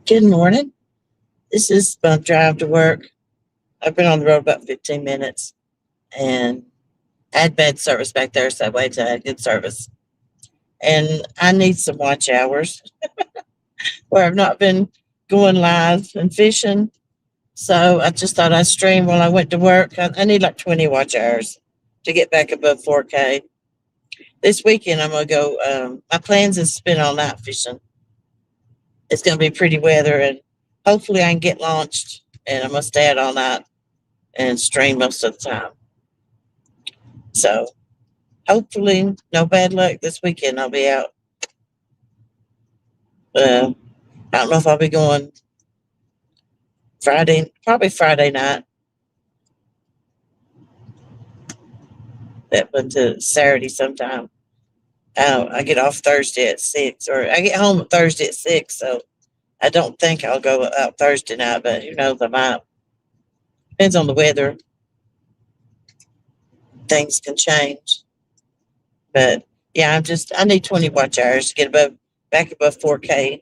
Good morning. This is my drive to work. I've been on the road about 15 minutes and I had bad service back there, so I waited till I had good service. And I need some watch hours where I've not been going live and fishing. So I just thought I'd stream while I went to work. I need like 20 watch hours to get back above 4K. This weekend, I'm going to go. My plans is spend all night fishing. It's going to be pretty weather, and hopefully, I can get launched. And I'm going to stay out all night and stream most of the time. So hopefully, no bad luck this weekend. I'll be out. I don't know if I'll be going Friday, probably Friday night. That went to Saturday sometime. I get off Thursday at 6, or I get home Thursday at 6. So I don't think I'll go out Thursday night, but who knows? I might. Depends on the weather. Things can change. But yeah, I need 20 watch hours to get back above 4K.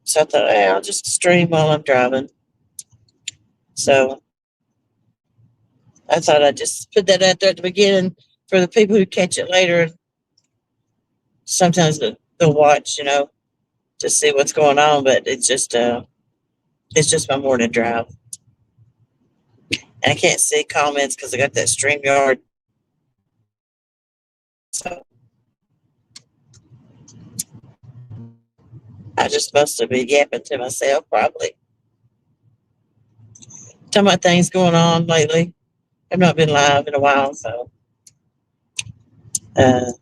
So I thought, hey, I'll just stream while I'm driving. So I thought I'd just put that out there at the beginning for the people who catch it later. Sometimes they'll watch, to see what's going on, but it's just my morning drive. And I can't see comments because I got that StreamYard. So I just must have been yapping to myself, probably. Talking about things going on lately. I've not been live in a while, so uh,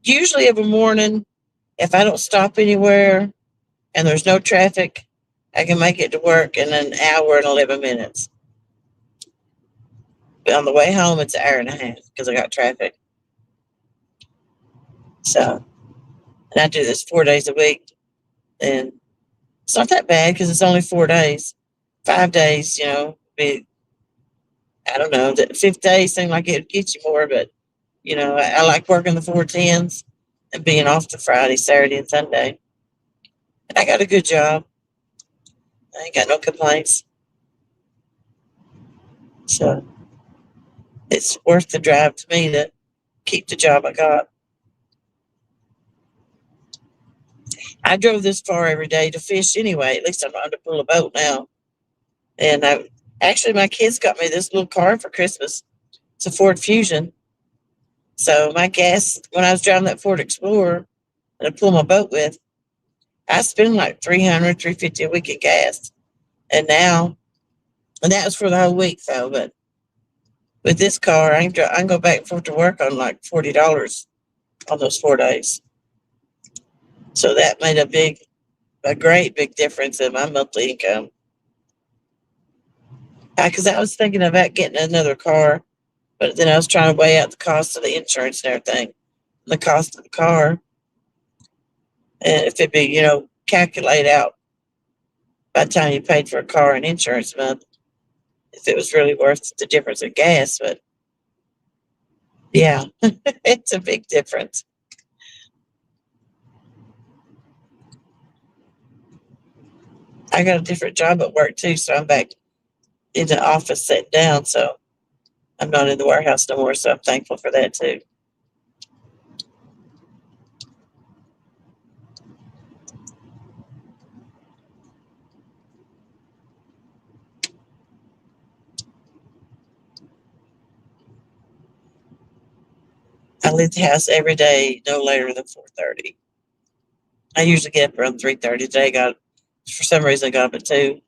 usually every morning, if I don't stop anywhere and there's no traffic, I can make it to work in an hour and 11 minutes. But on the way home, it's an hour and a half because I got traffic. So, and I do this 4 days a week. And it's not that bad because it's only 4 days. 5 days, I don't know. The fifth day seemed like it would get you more, but, I like working the 410s and being off the Friday, Saturday, and Sunday. And I got a good job. I ain't got no complaints. So it's worth the drive to me to keep the job I got. I drove this far every day to fish anyway. At least I'm not to pull a boat now. And actually, my kids got me this little car for Christmas. It's a Ford Fusion. So my gas, when I was driving that Ford Explorer that I pull my boat with, I spend like $300, $350 a week in gas. And that was for the whole week though. But with this car, I can go back and forth to work on like $40 on those 4 days. So that made a great big difference in my monthly income. Because I was thinking about getting another car, but then I was trying to weigh out the cost of the insurance and everything, the cost of the car, and if it'd be, calculate out by the time you paid for a car and insurance month, if it was really worth the difference in gas. But yeah, it's a big difference. I got a different job at work too, so I'm back in the office sitting down. So I'm not in the warehouse no more. So I'm thankful for that too. I leave the house every day no later than 4:30. I usually get up around 3:30. Today for some reason I got up at 2.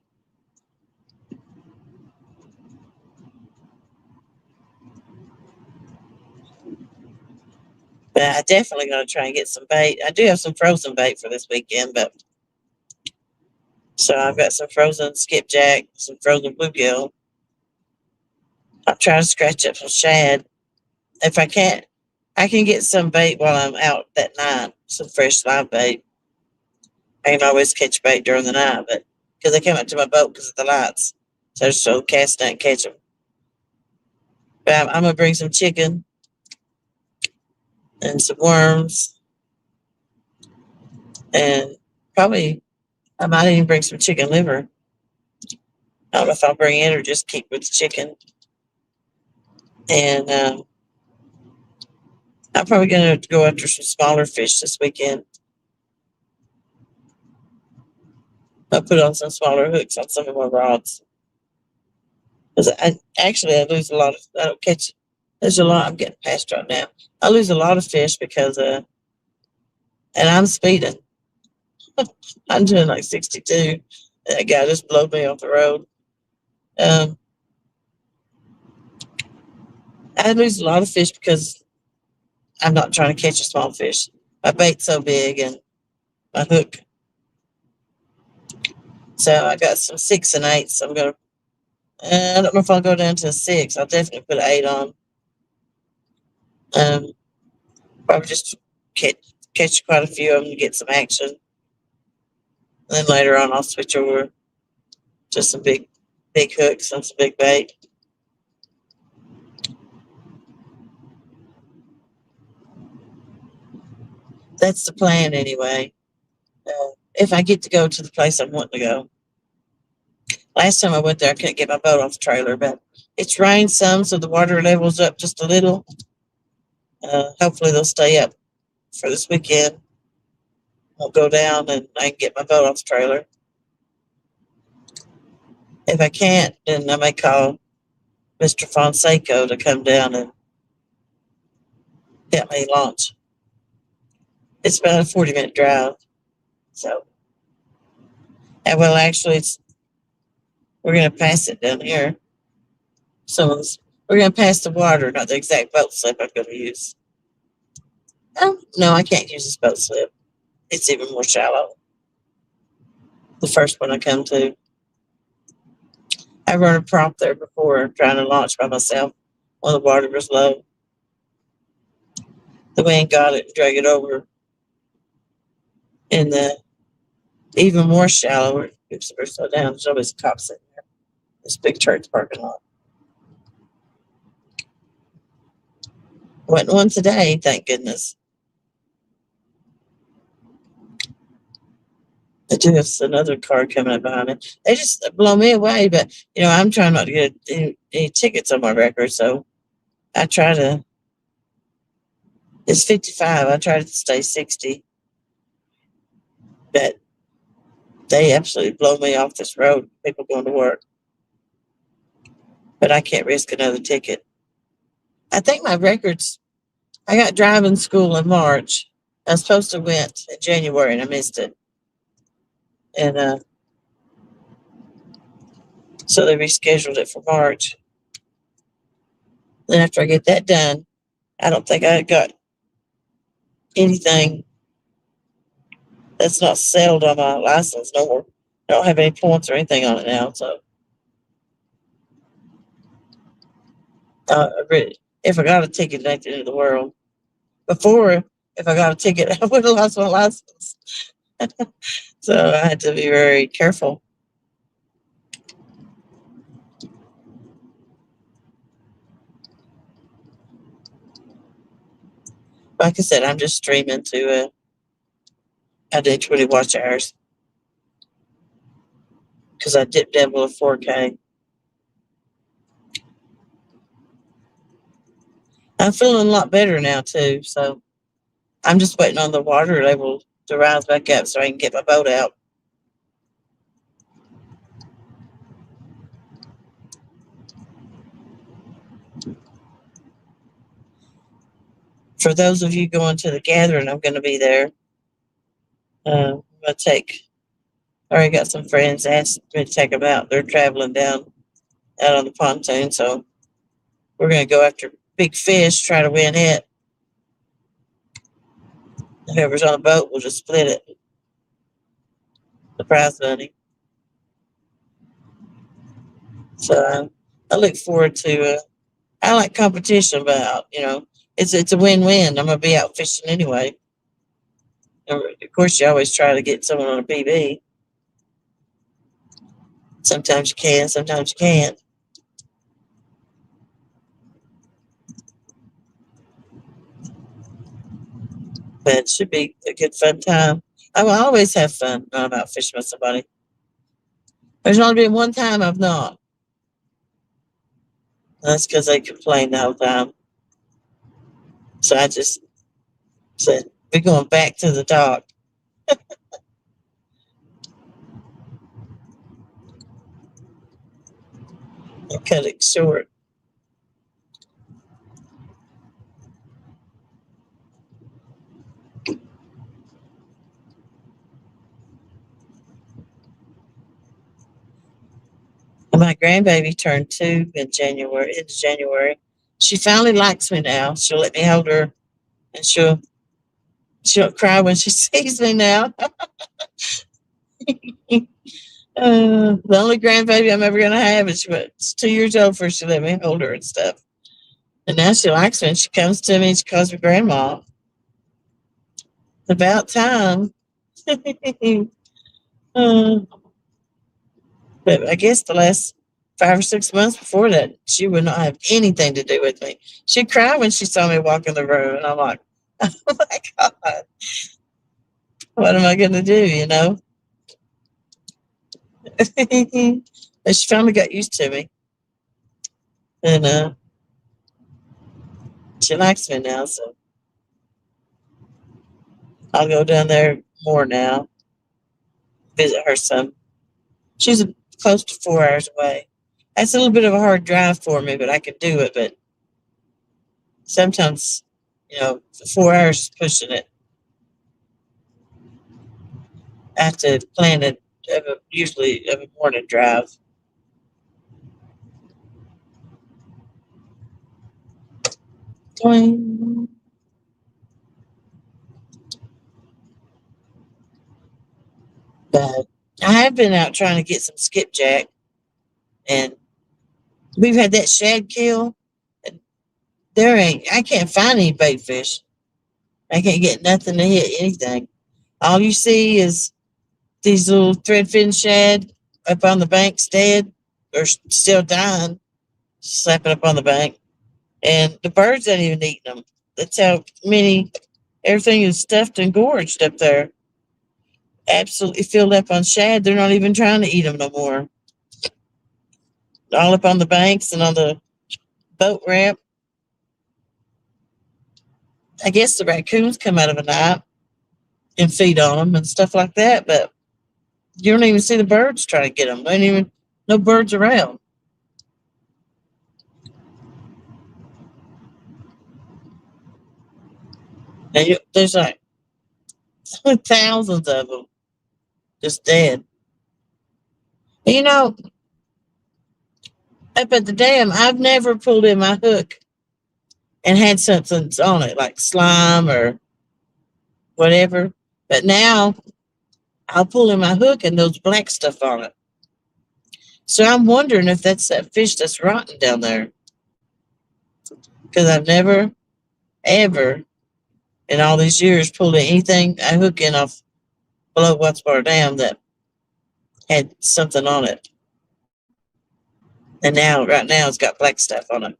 But I definitely going to try and get some bait. I do have some frozen bait for this weekend, but so I've got some frozen skipjack, some frozen bluegill. I'll try to scratch up some shad. If I can't, I can get some bait while I'm out that night, some fresh live bait. I can always catch bait during the night, but because I came up to my boat because of the lights, so I just throw cast net and catch them. But I'm going to bring some chicken and some worms And probably I might even bring some chicken liver. I don't know if I'll bring it or just keep with the chicken. And I'm probably going to go after some smaller fish this weekend. I'll put on some smaller hooks on some of my rods. Because I lose a lot of, I don't catch, there's a lot, I'm getting past right now. I lose a lot of fish because, and I'm speeding. I'm doing like 62. And that guy just blowed me off the road. Um, I lose a lot of fish because I'm not trying to catch a small fish. My bait's so big and my hook. So I got some 6 and 8s. I'm going to, I don't know if I'll go down to a 6. I'll definitely put an 8 on. Probably just catch quite a few of them to get some action. And then later on, I'll switch over to some big hooks and some big bait. That's the plan anyway. If I get to go to the place I'm wanting to go. Last time I went there, I couldn't get my boat off the trailer, but it's rained some, so the water level's up just a little. Hopefully they'll stay up for this weekend. I'll go down and I can get my boat off the trailer. If I can't, then I may call Mr. Fonseca to come down and help me launch. It's about a 40-minute drive. So, and well, actually, we're going to pass it down here. So we're going to pass the water, not the exact boat slip I'm going to use. Oh, no, I can't use this boat slip. It's even more shallow. The first one I come to. I run a prompt there before trying to launch by myself when the water was low. The wind got it and dragged it over. And the even more shallow, oops, we're slow down. There's always cops in there. This big church parking lot. Wasn't one today, thank goodness. I do have another car coming up behind me. They just blow me away, but I'm trying not to get any tickets on my record, so I try to. It's 55. I try to stay 60, but they absolutely blow me off this road. People going to work, but I can't risk another ticket. I think my records. I got driving school in March. I was supposed to went in January and I missed it, and so they rescheduled it for March. Then after I get that done, I don't think I got anything that's not settled on my license no more. I don't have any points or anything on it now. So, if I got a ticket, it ain't the end of the world. Before, if I got a ticket, I would have lost my license. So I had to be very careful. Like I said, I'm just streaming to I did 20 watch hours because I dipped down below 4K. I'm feeling a lot better now too, so I'm just waiting on the water level to rise back up so I can get my boat out. For those of you going to the gathering, I'm going to be there. I'm going to I already got some friends asked me to take them out. They're traveling down out on the pontoon, so we're going to go after big fish, try to win it. Whoever's on the boat will just split it. The prize money. So I look forward to. I like competition, but it's a win-win. I'm gonna be out fishing anyway. Of course, you always try to get someone on a PB. Sometimes you can, sometimes you can't. But it should be a good fun time. I will always have fun when I'm out fishing with somebody. There's only been one time I've not. That's because they complain the whole time. So I just said, we're going back to the dock. And cut it short. And my grandbaby turned 2 in January. Into January, she finally likes me now. She'll let me hold her, and she'll cry when she sees me now. The only grandbaby I'm ever gonna have is she's 2 years old before she let me hold her and stuff. And now she likes me and she comes to me and she calls me grandma. About time. uh, but I guess the last 5 or 6 months before that, she would not have anything to do with me. She'd cry when she saw me walk in the room, and I'm like, oh my God, what am I going to do, you know? But she finally got used to me. And she likes me now, so I'll go down there more now, visit her some. She's close to 4 hours away. That's a little bit of a hard drive for me, but I can do it. But sometimes, 4 hours is pushing it. I have to plan it, usually a morning drive. Doing. But I have been out trying to get some skipjack, and we've had that shad kill. And I can't find any bait fish. I can't get nothing to hit anything. All you see is these little threadfin shad up on the banks dead or still dying, slapping up on the bank. And the birds ain't even eating them. That's how many, everything is stuffed and gorged up there. Absolutely filled up on shad. They're not even trying to eat them no more. All up on the banks and on the boat ramp. I guess the raccoons come out of the night and feed on them and stuff like that, but you don't even see the birds trying to get them. There ain't even no birds around. And there's like thousands of them just dead. You know, up at the dam, I've never pulled in my hook and had something on it, like slime or whatever. But now I'll pull in my hook and there's black stuff on it. So I'm wondering if that's that fish that's rotten down there. Because I've never, ever, in all these years, pulled anything I hook in off below Wattsbar Dam that had something on it. And right now, it's got black stuff on it.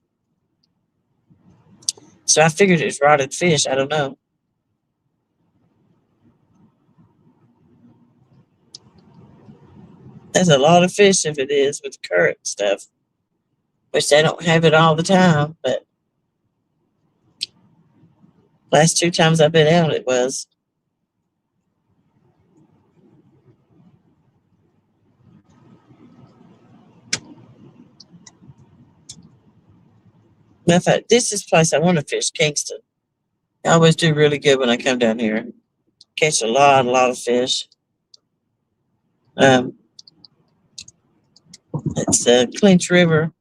So I figured it's rotted fish. I don't know. There's a lot of fish if it is with current stuff, which they don't have it all the time. But last 2 times I've been out, it was. This is the place I want to fish, Kingston. I always do really good when I come down here. Catch a lot of fish. It's the Clinch River.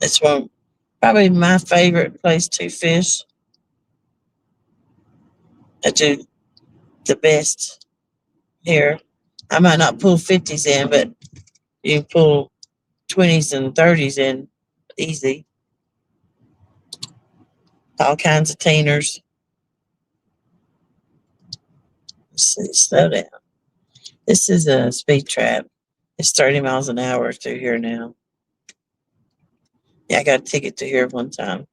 It's probably my favorite place to fish. I do the best here. I might not pull 50s in, but you can pull 20s and 30s in easy. All kinds of teiners. Let's see, slow down. This is a speed trap. It's 30 miles an hour through here now. Yeah, I got a ticket to here one time.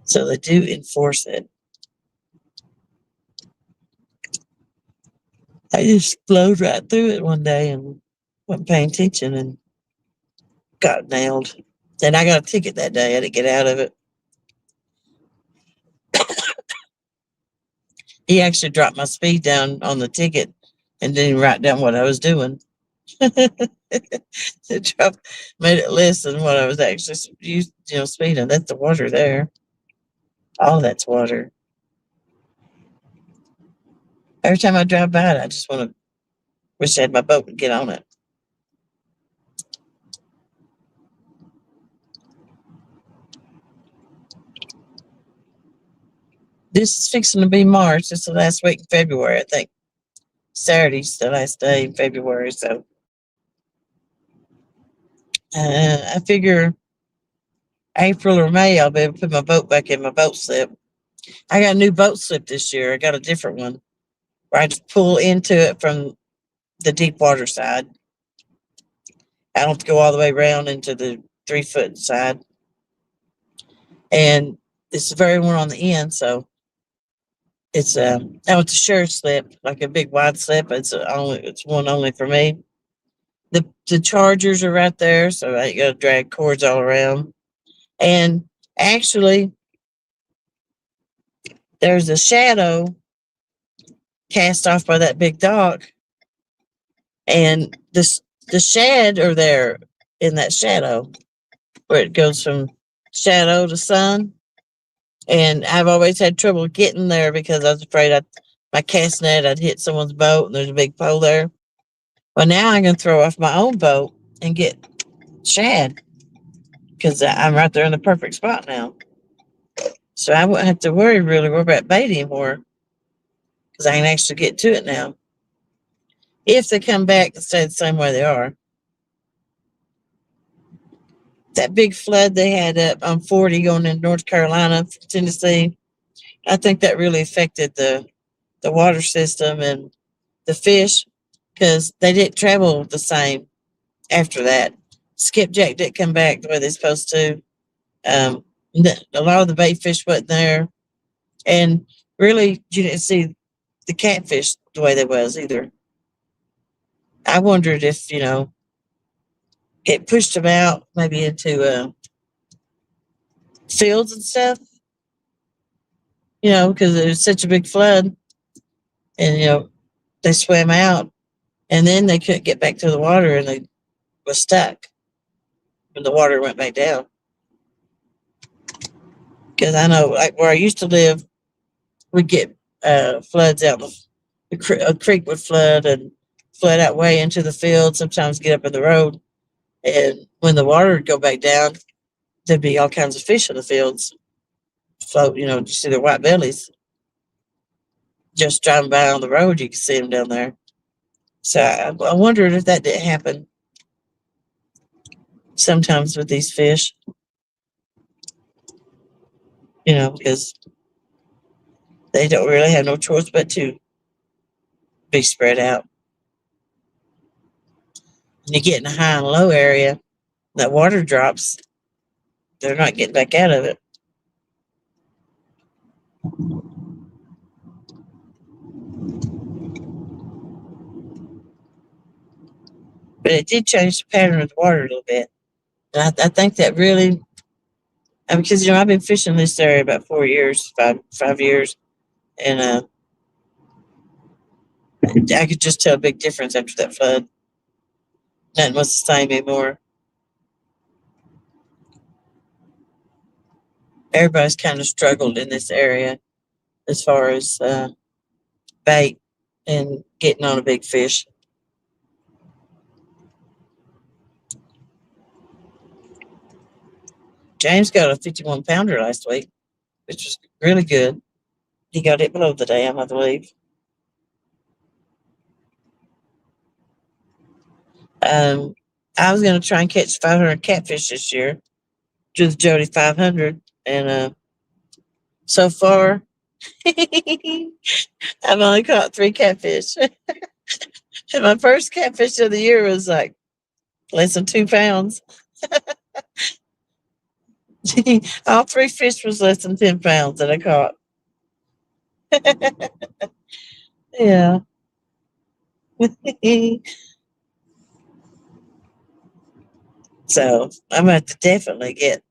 So they do enforce it. I just flowed right through it one day and wasn't paying attention and got nailed. And I got a ticket that day. I didn't get out of it. He actually dropped my speed down on the ticket and didn't write down what I was doing. It dropped, made it less than what I was actually speeding. That's the water there. All that's water. Every time I drive by it, I just want to wish I had my boat and get on it. This is fixing to be March. It's the last week in February, I think. Saturday's the last day in February, so I figure April or May I'll be able to put my boat back in my boat slip. I got a new boat slip this year. I got a different one where I just pull into it from the deep water side. I don't have to go all the way around into the 3-foot side. And it's the very one on the end, so it's it's a share slip, like a big wide slip. It's one only for me. The chargers are right there, so I got to drag cords all around. And actually, there's a shadow cast off by that big dock, and the shed are there in that shadow where it goes from shadow to sun. And I've always had trouble getting there because I was afraid my cast net I'd hit someone's boat, and there's a big pole there. Well, now I can throw off my own boat and get shad because I'm right there in the perfect spot now. So I wouldn't have to worry about bait anymore because I can actually get to it now. If they come back and stay the same way they are. That big flood they had up on 40 going into North Carolina, Tennessee, I think that really affected the water system and the fish because they didn't travel the same after that. Skipjack didn't come back the way they're supposed to. A lot of the bait fish wasn't there. And really, you didn't see the catfish the way they was either. I wondered if, it pushed them out maybe into fields and stuff, because it was such a big flood. And, they swam out and then they couldn't get back to the water and they was stuck when the water went back down. Because I know, like where I used to live, we'd get floods out. A creek would flood and flood out way into the field, sometimes get up in the road. And when the water would go back down, there'd be all kinds of fish in the fields float, you see their white bellies. Just driving by on the road, you can see them down there. So I wondered if that didn't happen sometimes with these fish, because they don't really have no choice but to be spread out. And you get in a high and low area, that water drops, they're not getting back out of it. But it did change the pattern of the water a little bit. And I think that really, because, I've been fishing this area about 4 years, five years, and I could just tell a big difference after that flood. Nothing was the same anymore. Everybody's kind of struggled in this area as far as bait and getting on a big fish. James got a 51-pounder last week, which was really good. He got it below the dam, I believe. I was going to try and catch 500 catfish this year, do the Jody 500, and so far, I've only caught 3 catfish. And my first catfish of the year was like less than 2 pounds. All three fish was less than 10 pounds that I caught. Yeah. So I'm going to have to definitely get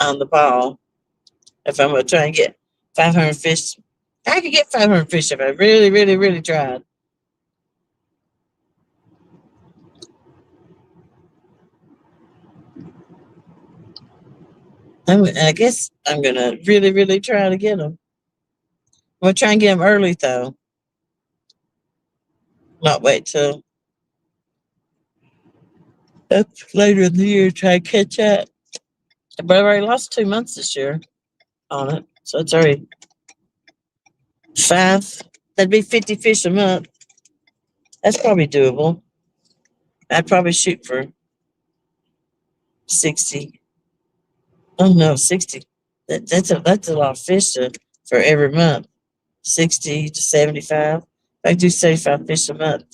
on the ball if I'm going to try and get 500 fish. I could get 500 fish if I really, really, really tried. I guess I'm going to really, really try to get them. I'm going to try and get them early, though. Not wait till up later in the year to try to catch up. But I already lost 2 months this year on it. So it's already 5. That'd be 50 fish a month. That's probably doable. I'd probably shoot for 60. Oh no, 60. That's a lot of fish for every month. 60 to 75. I do 75 fish a month.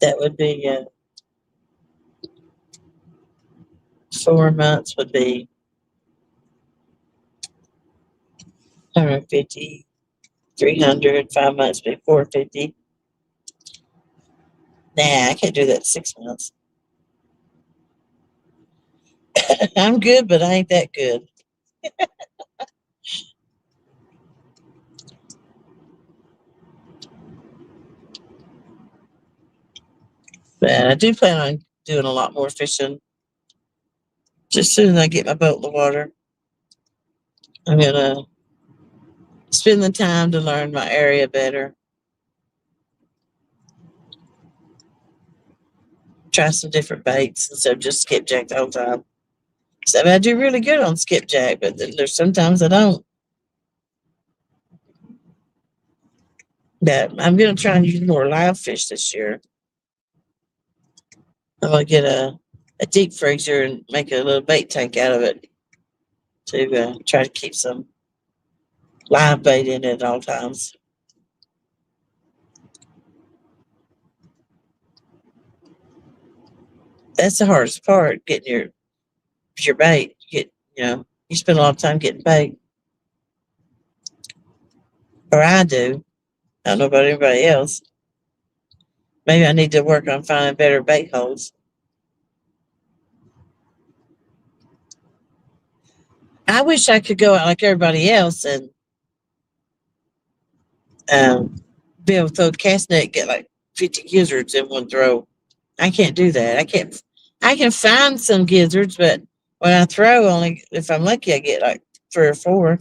That would be 4 months would be 150, 300. 5 months would be 450. Nah, I can't do that in 6 months. I'm good, but I ain't that good. But I do plan on doing a lot more fishing. Just as soon as I get my boat in the water, I'm gonna spend the time to learn my area better. Try some different baits instead of just skipjack the whole time. So I do really good on skipjack, but there's sometimes I don't. But I'm gonna try and use more live fish this year. I'm gonna get a deep freezer and make a little bait tank out of it to try to keep some live bait in it at all times. That's the hardest part, getting your bait. You spend a lot of time getting bait. Or I do. I don't know about anybody else. Maybe I need to work on finding better bait holes. I wish I could go out like everybody else and be able to throw the cast net and get like 50 gizzards in one throw. I can't do that. I can't. I can find some gizzards, but when I throw, only if I'm lucky, I get like 3 or 4.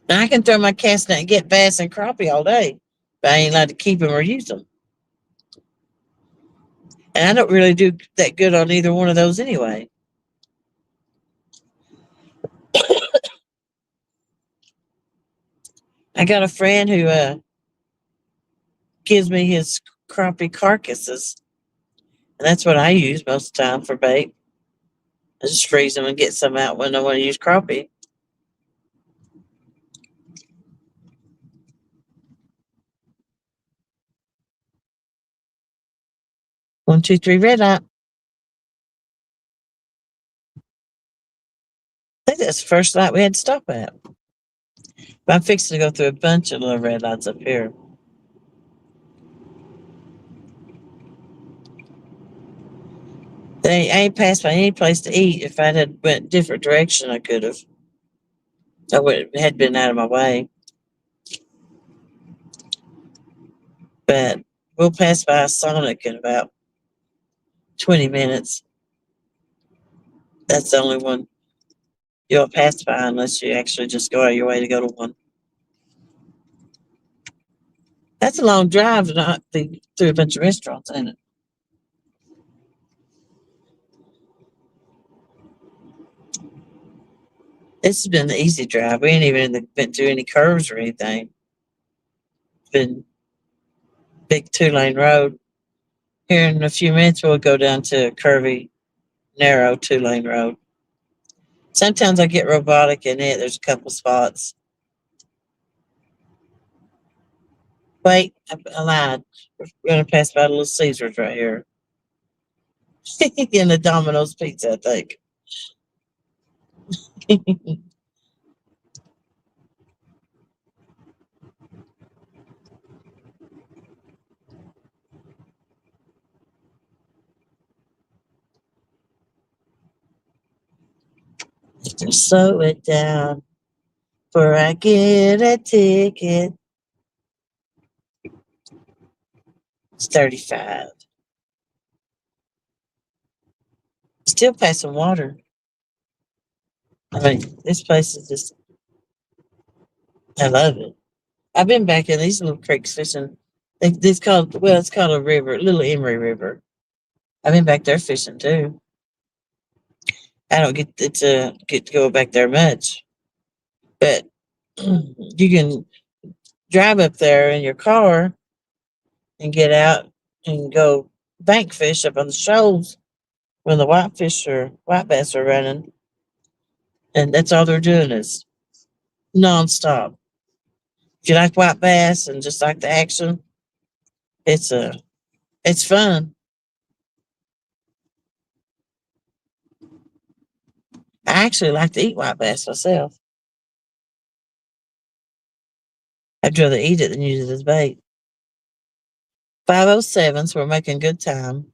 Now I can throw my cast net and get bass and crappie all day, but I ain't allowed to keep them or use them. And I don't really do that good on either one of those anyway. I got a friend who gives me his crappie carcasses, and that's what I use most of the time for bait. I just freeze them and get some out when I want to use crappie. 1, 2, 3, red light. I think that's the first light we had to stop at. But I'm fixing to go through a bunch of little red lights up here. I ain't passed by any place to eat. If I had went a different direction, I could have. I would had been out of my way. But we'll pass by Sonic in about 20 minutes. That's the only one you'll pass by unless you actually just go out of your way to go to one. That's a long drive to not be through a bunch of restaurants, ain't it? This has been the easy drive. We ain't even been through any curves or anything. It's been big 2-lane road. Here in a few minutes, we'll go down to a curvy, narrow 2-lane road. Sometimes I get robotic in it. There's a couple spots. Wait, I lied. We're going to pass by Little Caesars right here. In the Domino's Pizza, I think. Just slow it down before I get a ticket. It's 35. Still passing water. I mean, this place is just, I love it. I've been back in these little creeks fishing. It's called, well, it's called a river, Little Emery River. I've been back there fishing too. I don't get to go back there much, but you can drive up there in your car and get out and go bank fish up on the shoals when the white bass are running, and that's all they're doing is nonstop. If you like white bass and just like the action, it's a it's fun. I actually like to eat white bass myself. I'd rather eat it than use it as bait. 5:07, so we're making good time.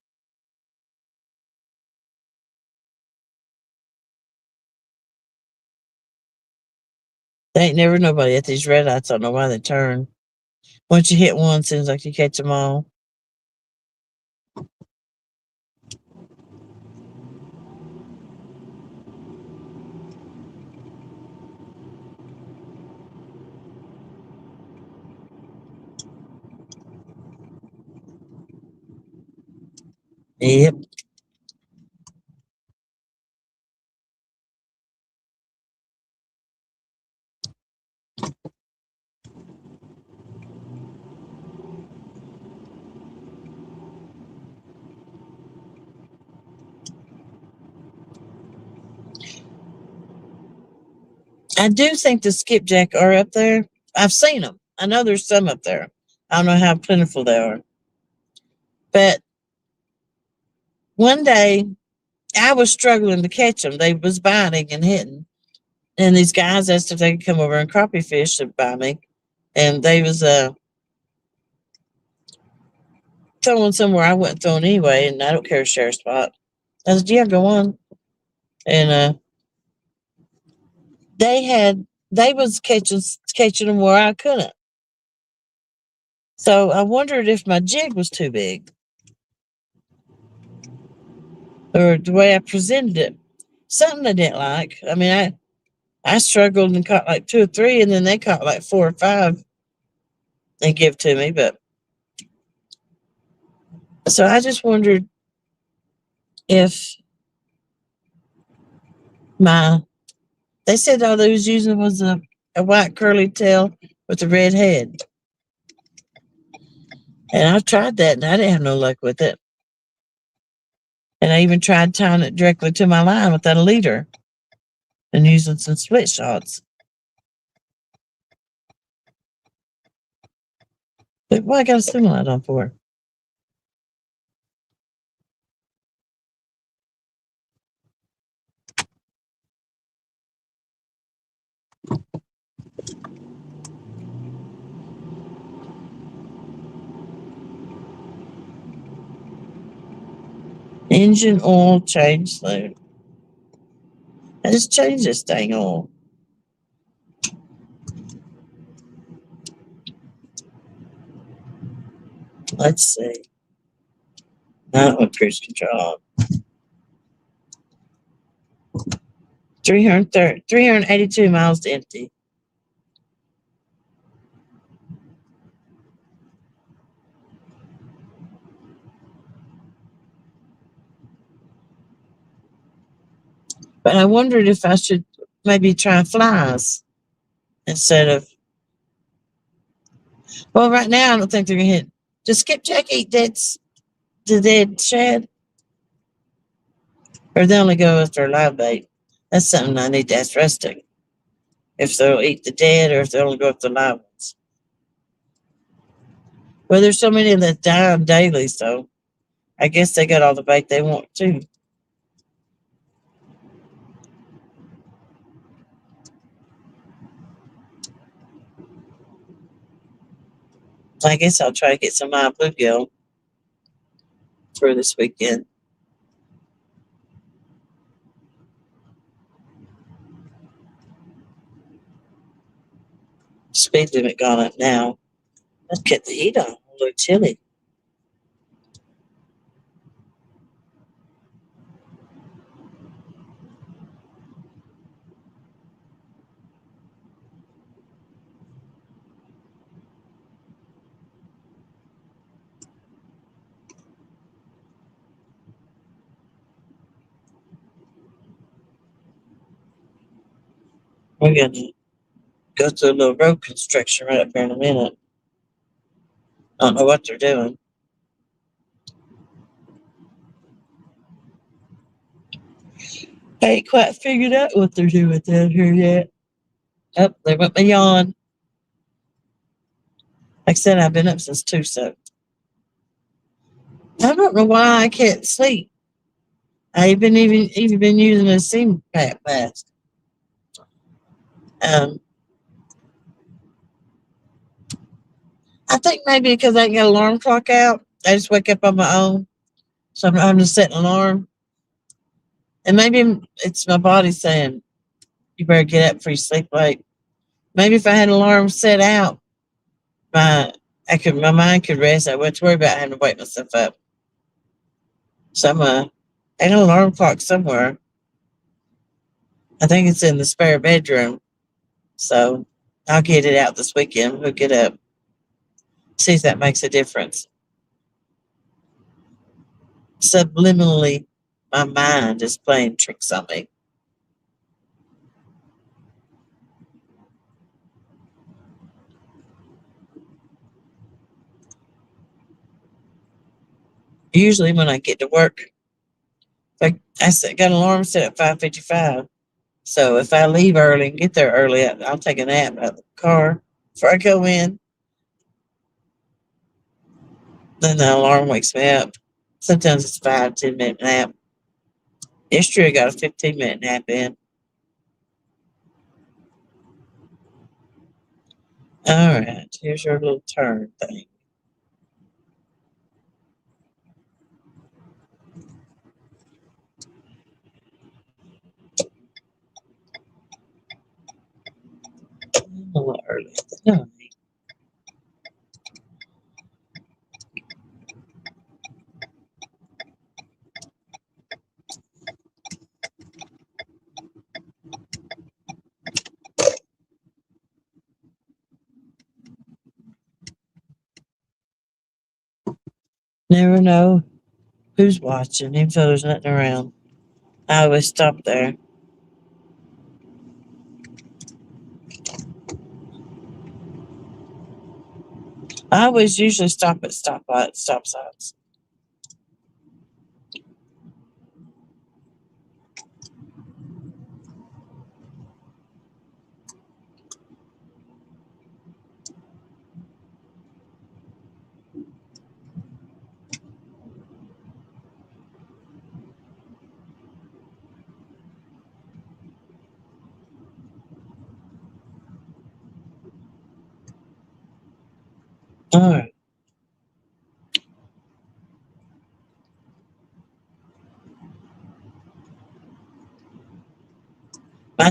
There ain't never nobody at these red lights. I don't know why they turn. Once you hit one, seems like you catch them all. Yep. I do think the skipjack are up there. I've seen them. I know there's some up there. I don't know how plentiful they are. But one day I was struggling to catch them. They was biting and hitting. And these guys asked if they could come over and crappie fish by me. And they was throwing somewhere I wasn't throwing anyway, and I don't care to share a spot. I said, yeah, go on. And they was catching them where I couldn't. So I wondered if my jig was too big or the way I presented it. Something they didn't like. I mean, I struggled and caught like 2 or 3, and then they caught like 4 or 5 and give to me. But so I just wondered if they said all they was using was a white curly tail with a red head. And I've tried that and I didn't have no luck with it. And I even tried tying it directly to my line without a leader and using some split shots. But what I got a swim light on for? Engine oil change load. I just changed this dang oil. Let's see. Not with cruise control. 382 miles to empty. But I wondered if I should maybe try flies instead of. Well, right now I don't think they're gonna hit. Does skipjack eat the dead shad, or they only go after live bait? That's something I need to ask Rustic. If they'll eat the dead, or if they'll only go after live ones. Well, there's so many that die daily, so I guess they got all the bait they want too. I guess I'll try to get some of my bluegill for this weekend. Speed limit gone up now. Let's get the heat on. A little chilly. We're gonna go through a little road construction right up here in a minute. I don't know what they're doing. I ain't quite figured out what they're doing down here yet. Oh, there went my yawn. Like I said, I've been up since 2, so I don't know why I can't sleep. I've been even been using a CPAP mask. Um, I think maybe because I got an alarm clock out, I just wake up on my own. So I'm just setting an alarm, and maybe it's my body saying you better get up before you sleep late. Maybe if I had an alarm set out, my mind could rest. I wouldn't worry about having to wake myself up. So I got an alarm clock somewhere. I think it's in the spare bedroom. So I'll get it out this weekend, hook it up, see if that makes a difference. Subliminally, my mind is playing tricks on me. Usually, when I get to work, got an alarm set at 5:55. So if I leave early and get there early, I'll take a nap out of the car before I go in. Then the alarm wakes me up. Sometimes it's 5, 10 minute nap. Yesterday I got a 15-minute nap in. All right, here's your little turn thing. A little early. No. Never know who's watching, even though there's nothing around. I always stop there. I always usually stop at stop signs. All right. My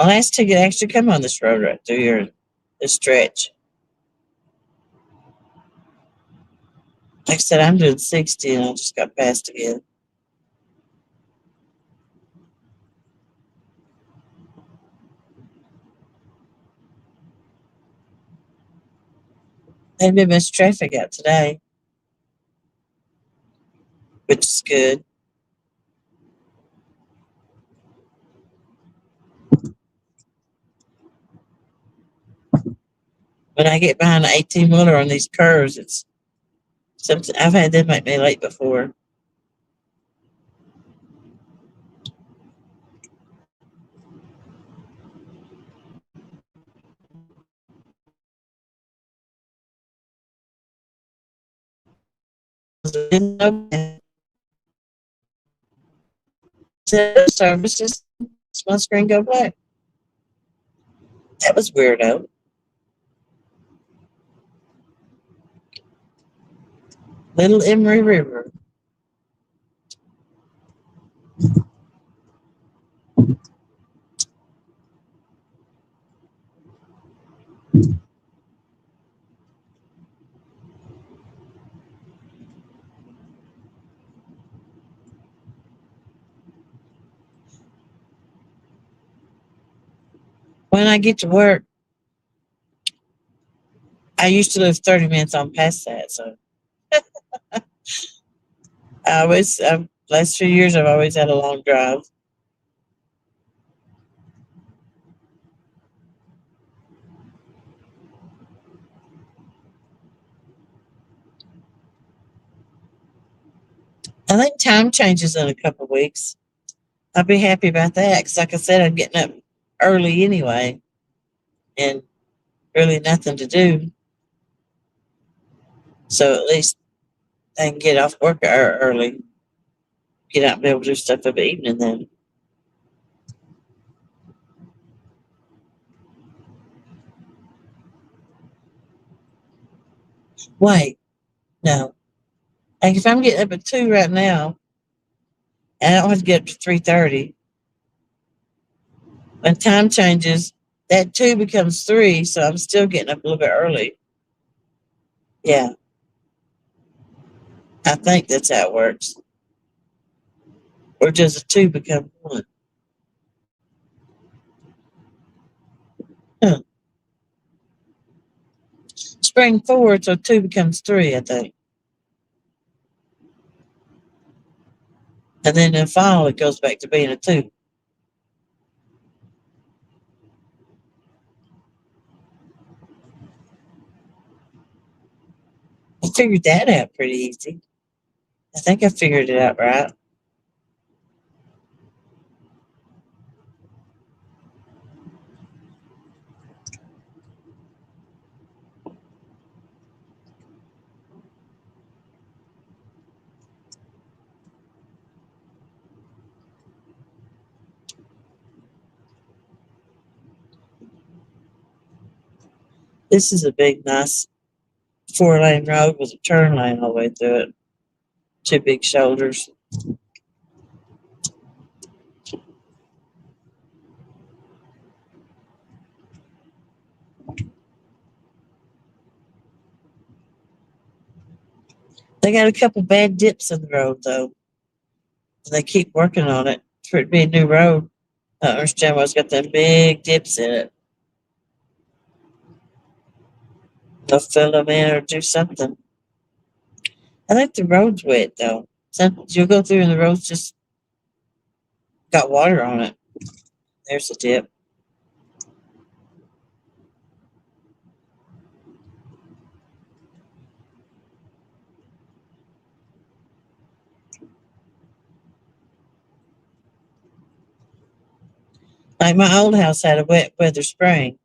last ticket actually come on this road right through here, this stretch. Like I said, I'm doing 60 and I just got passed again. Ain't been much traffic out today, which is good. When I get behind an 18-wheeler on these curves, it's something I've had them make me late before. didn't know that. Said services, my screen go black. That was weirdo. Little Emery River. When I get to work, I used to live 30 minutes on past that, so last few years I've always had a long drive. I think time changes in a couple of weeks. I'll be happy about that because, like I said, I'm getting up early anyway, and really nothing to do. So at least I can get off work early, get out and be able to do stuff in the evening. Then wait, no. Like if I'm getting up at 2 right now, and I don't have to get up to 3:30. When time changes, that 2 becomes 3, so I'm still getting up a little bit early. Yeah, I think that's how it works. Or does a 2 become 1? Huh. Spring forward, so 2 becomes 3, I think. And then in fall, it goes back to being a 2. I figured that out pretty easy. I think I figured it out right. This is a big, nice 4-lane road with a turn lane all the way through it. 2 big shoulders. They got a couple bad dips in the road, though. They keep working on it for it to be a new road. I don't understand why it's got them big dips in it. They'll fill them in or do something. I think the road's wet, though. Sometimes you'll go through and the road's just got water on it. There's a dip. Like my old house had a wet weather spring,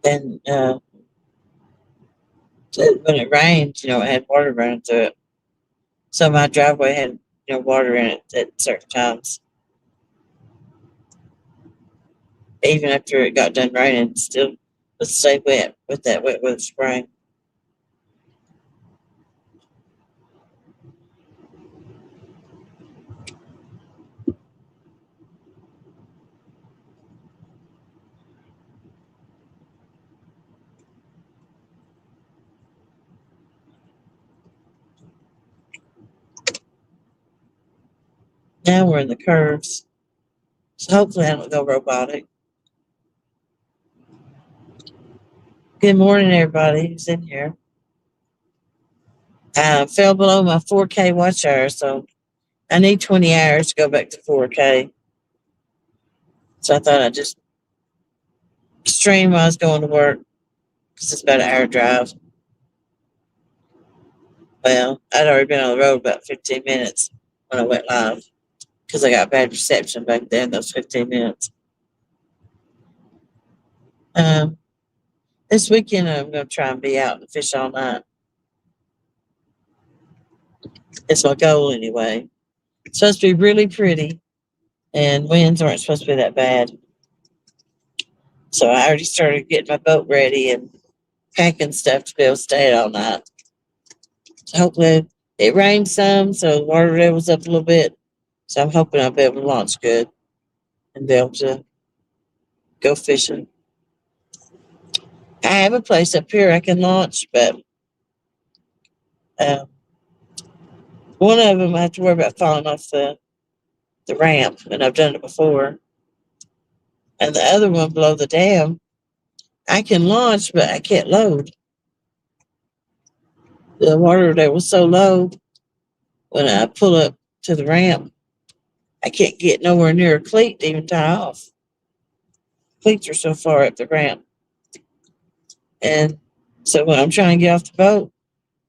and when it rained, it had water running through it. So my driveway had water in it at certain times. Even after it got done raining, it still would stay wet with that wet weather spring. Now we're in the curves, so hopefully I don't go robotic. Good morning, everybody who's in here. I fell below my 4K watch hour, so I need 20 hours to go back to 4K. So I thought I'd just stream while I was going to work because it's about an hour drive. Well, I'd already been on the road about 15 minutes when I went live because I got bad reception back then, those 15 minutes. This weekend, I'm going to try and be out and fish all night. It's my goal anyway. It's supposed to be really pretty, and winds aren't supposed to be that bad. So I already started getting my boat ready and packing stuff to be able to stay out all night. So hopefully it rained some, so the water level's up a little bit. So I'm hoping I'll be able to launch good and be able to go fishing. I have a place up here I can launch, but um, one of them I have to worry about falling off the ramp, and I've done it before. And the other one below the dam, I can launch, but I can't load. The water there was so low when I pull up to the ramp, I can't get nowhere near a cleat to even tie off. Cleats are so far up the ramp. And so when I'm trying to get off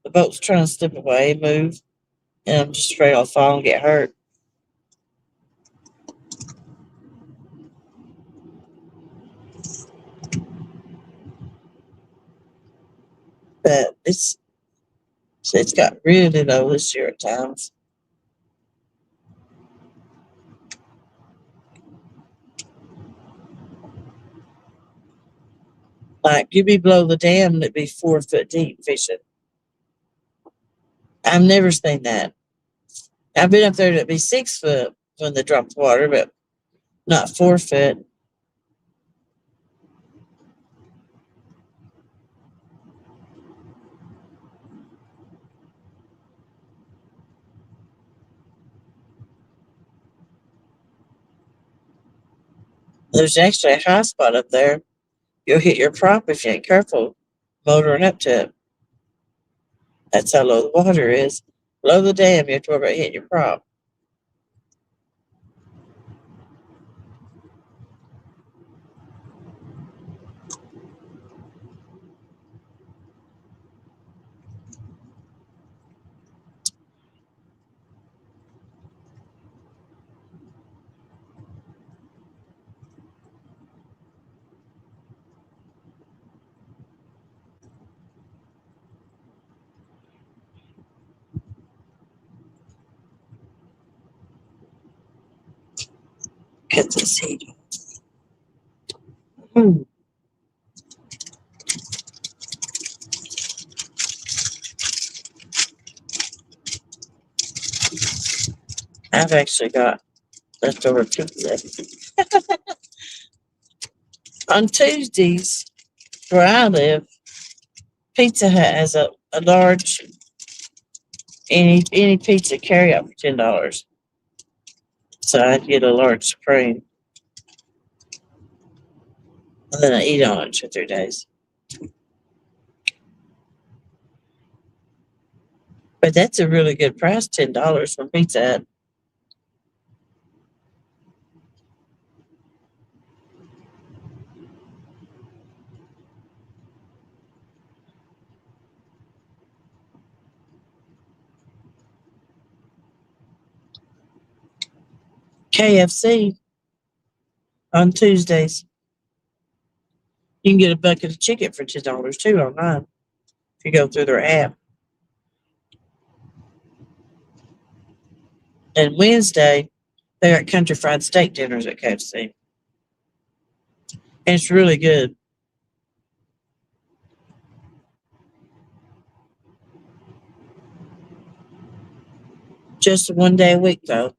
the boat's trying to slip away, move, and I'm just afraid I'll fall and get hurt. But it's got really low this year at times. Like you'd be below the dam and it'd be 4 foot deep fishing. I've never seen that. I've been up there to be 6 foot when they drop the water, but not 4 foot. There's actually a high spot up there. You'll hit your prop if you ain't careful motoring up to it. That's how low the water is. Below the dam, you have to worry about hitting your prop. Cut this heat. Hmm. I've actually got leftover pizza. On Tuesdays, where I live, Pizza Hut has a large any pizza carry out for $10. So I'd get a large supreme, and then I eat on it for 3 days. But that's a really good price, $10 from Pizza Hut. KFC on Tuesdays. You can get a bucket of chicken for $10 too online if you go through their app. And Wednesday, they got country fried steak dinners at KFC. And it's really good. Just 1 day a week though.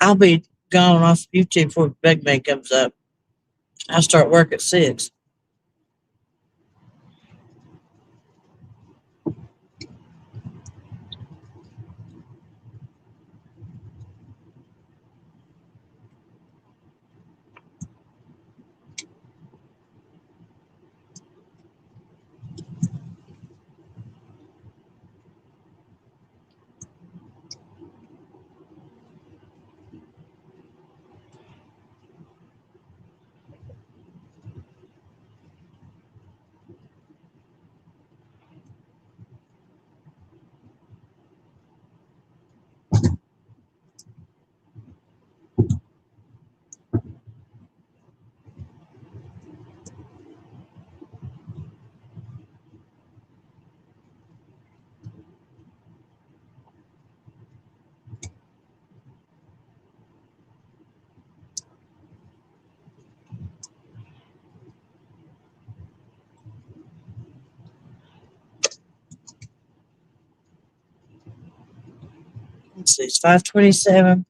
I'll be gone off YouTube before Big Man comes up. I start work at 6. Let's see, it's 5:27.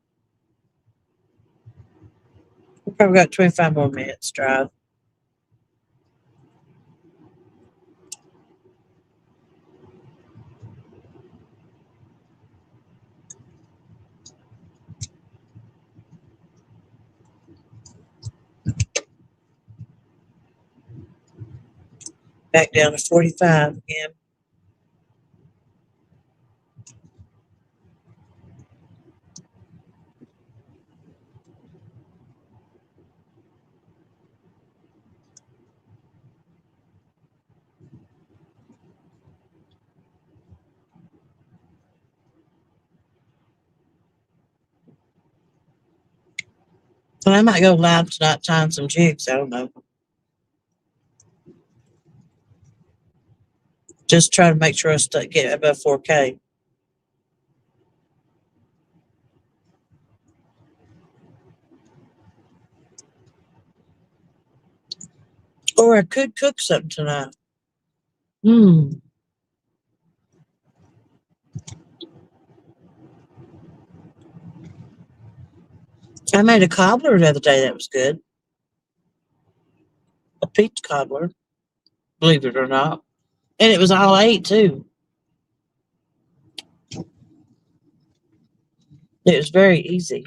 We probably got 25 more minutes drive. Back down to 45 again. But I might go live tonight tying some jigs. I don't know. Just try to make sure I get above 4K. Or I could cook something tonight. I made a cobbler the other day that was good. A peach cobbler, believe it or not. And it was all 8 too. It was very easy.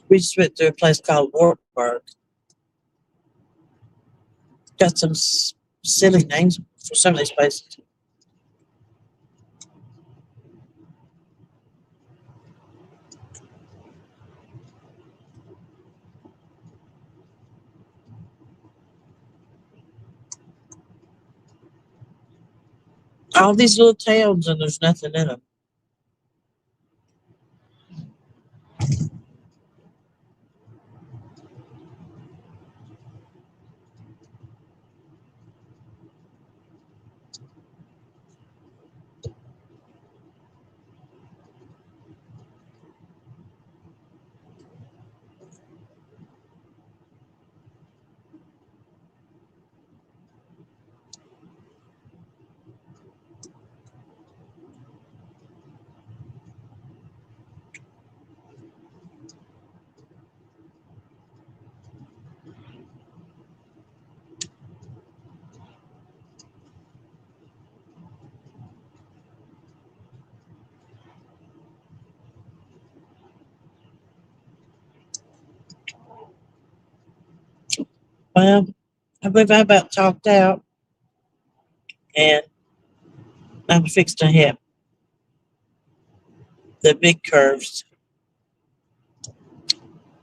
We just went to a place called Wartburg. Got some silly names for some of these places. All these little towns, and there's nothing in them. Well, I believe I about talked out, and I'm fixed to hit the big curves.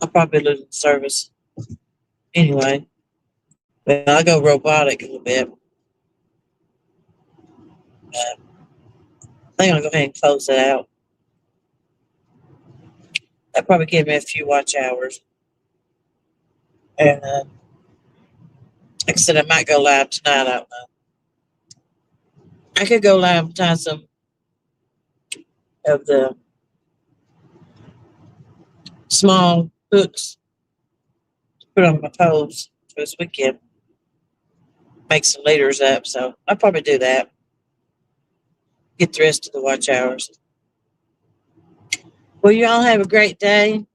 I'll probably lose service anyway. But I'll go robotic a little bit. I think I'll go ahead and close it out. That probably give me a few watch hours. And like I said, I might go live tonight. I don't know. I could go live and tie some of the small hooks to put on my poles for this weekend. Make some leaders up, so I'll probably do that. Get the rest of the watch hours. Well, you all have a great day.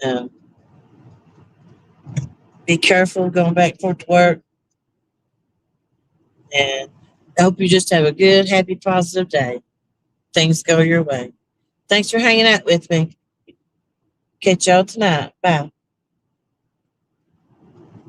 Um, be careful going back and forth to work. And I hope you just have a good, happy, positive day. Things go your way. Thanks for hanging out with me. Catch y'all tonight. Bye.